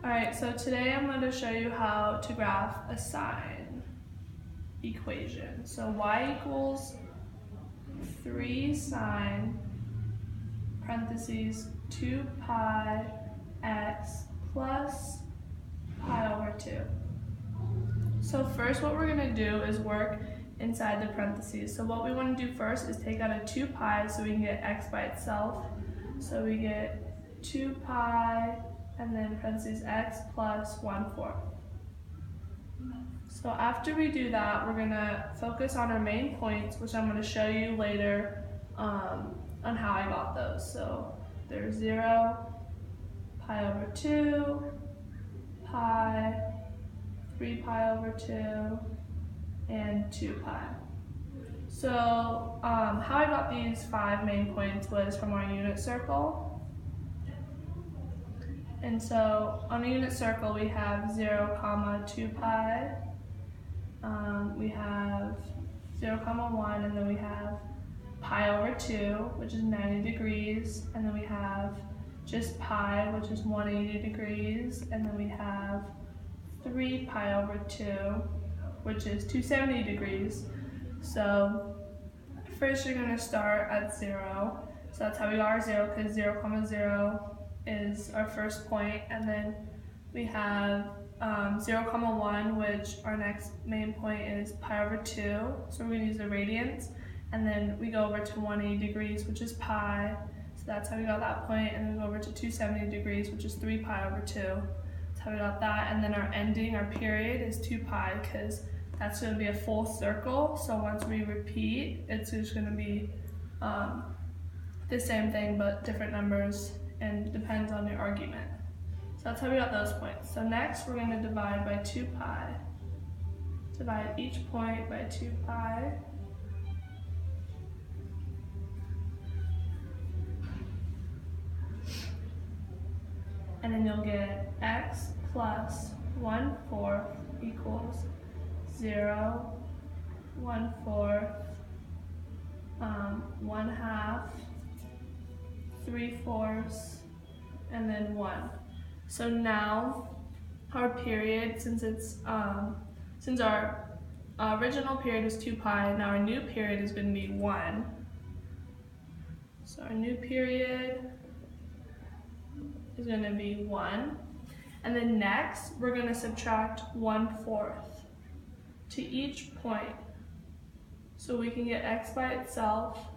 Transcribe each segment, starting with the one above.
Alright, so today I'm going to show you how to graph a sine equation. So y equals 3 sine parentheses 2 pi x plus pi over 2. So first what we're going to do is work inside the parentheses. So what we want to do first is take out a 2 pi so we can get x by itself. So we get 2 pi and then parentheses x plus 1/4. So after we do that, we're going to focus on our main points, which I'm going to show you later on how I got those. So there's 0, pi over 2, pi, 3 pi over 2, and 2 pi. So how I got these 5 main points was from our unit circle. And so on a unit circle we have 0, 2 pi, we have 0, 1, and then we have pi over 2, which is 90 degrees, and then we have just pi, which is 180 degrees, and then we have 3 pi over 2, which is 270 degrees. So first you're going to start at 0, so that's how we got our 0, because 0, 0 is our first point, and then we have 0, 1, which our next main point is pi over 2, so we're going to use the radians, and then we go over to 180 degrees, which is pi, so that's how we got that point, and then we go over to 270 degrees, which is 3 pi over 2, that's how we got that, and then our ending, our period, is 2 pi, because that's going to be a full circle, so once we repeat, it's just going to be the same thing, but different numbers, and depends on your argument. So that's how we got those points. So next we're going to divide by 2 pi. Divide each point by 2 pi. And then you'll get x plus 1/4 equals 0, 1/4, 1/2, 3/4, and then 1. So now our period, since our original period was 2 pi, now our new period is going to be 1. So our new period is going to be 1. And then next, we're going to subtract 1/4 to each point. So we can get x by itself.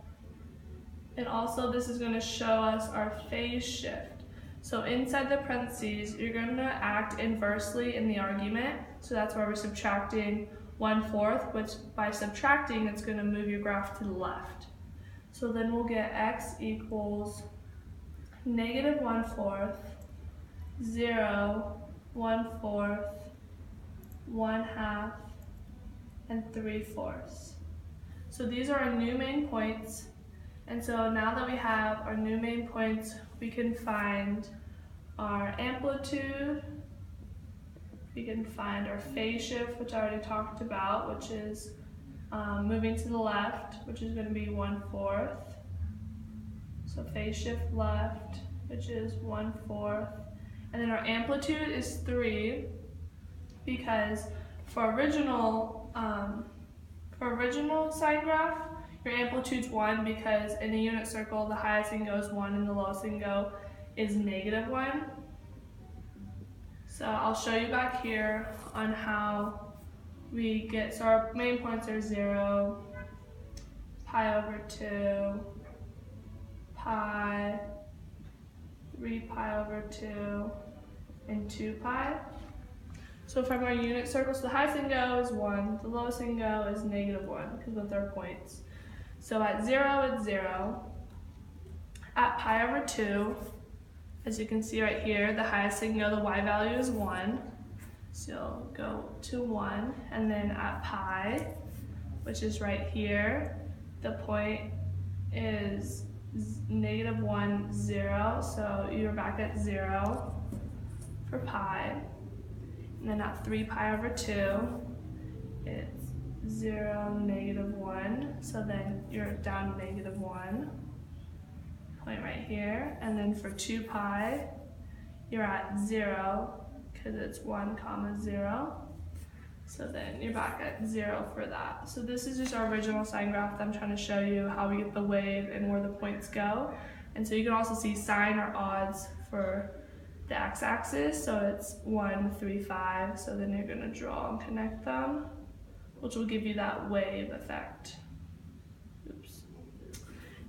And also this is going to show us our phase shift. So inside the parentheses, you're going to act inversely in the argument. So that's why we're subtracting 1/4, which by subtracting, it's going to move your graph to the left. So then we'll get x equals negative 1/4, 0, 1/4, 1/2, and 3/4. So these are our new main points. And so now that we have our new main points, we can find our amplitude, we can find our phase shift, which I already talked about, which is moving to the left, which is going to be 1/4. So phase shift left, which is 1/4. And then our amplitude is 3, because for original sine graph, your amplitude's 1, because in a unit circle, the highest thing goes 1 and the lowest thing go is -1. So I'll show you back here on how we get, so our main points are 0, pi over 2, pi, 3 pi over 2, and 2 pi. So from our unit circles, the highest thing go is 1, the lowest thing go is -1, because of their points. So at 0, it's 0. At pi over 2, as you can see right here, the highest thing go, the y value is 1. So you'll go to 1. And then at pi, which is right here, the point is -1, 0. So you're back at 0 for pi. And then at 3 pi over 2, it's 0, -1, so then you're down -1, point right here, and then for 2 pi, you're at 0, because it's 1, 0. So then you're back at 0 for that. So this is just our original sine graph that I'm trying to show you how we get the wave and where the points go. And so you can also see sine or odds for the x-axis. So it's 1, 3, 5. So then you're going to draw and connect them, which will give you that wave effect. Oops.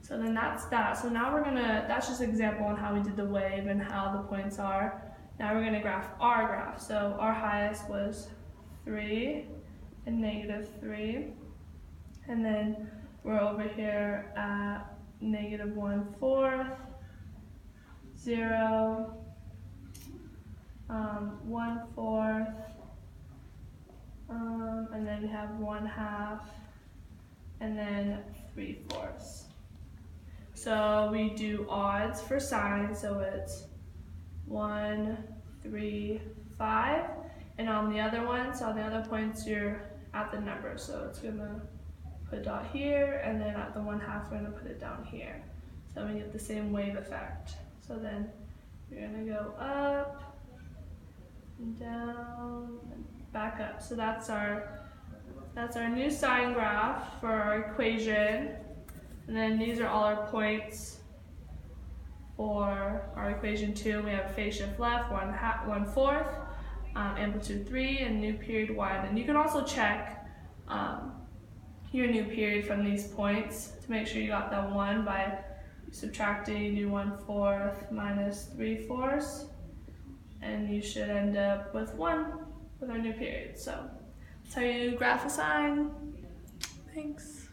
So then that's that. So now that's just an example on how we did the wave and how the points are. Now we're gonna graph our graph. So our highest was 3 and -3. And then we're over here at -1/4, 0, 1/4, and then we have 1/2, and then 3/4. So we do odds for sine, so it's 1, 3, 5, and on the other one, so on the other points, you're at the number, so it's gonna put a dot here, and then at the 1/2, we're gonna put it down here. So we get the same wave effect. So then you're gonna go up, and down, and back up. So that's our new sine graph for our equation. And then these are all our points for our equation 2. We have phase shift left, 1/4, amplitude 3, and new period 1. And you can also check your new period from these points to make sure you got that 1 by subtracting. You do 1/4 minus 3/4, and you should end up with 1 with our new period. So that's how you graph a sine. Thanks.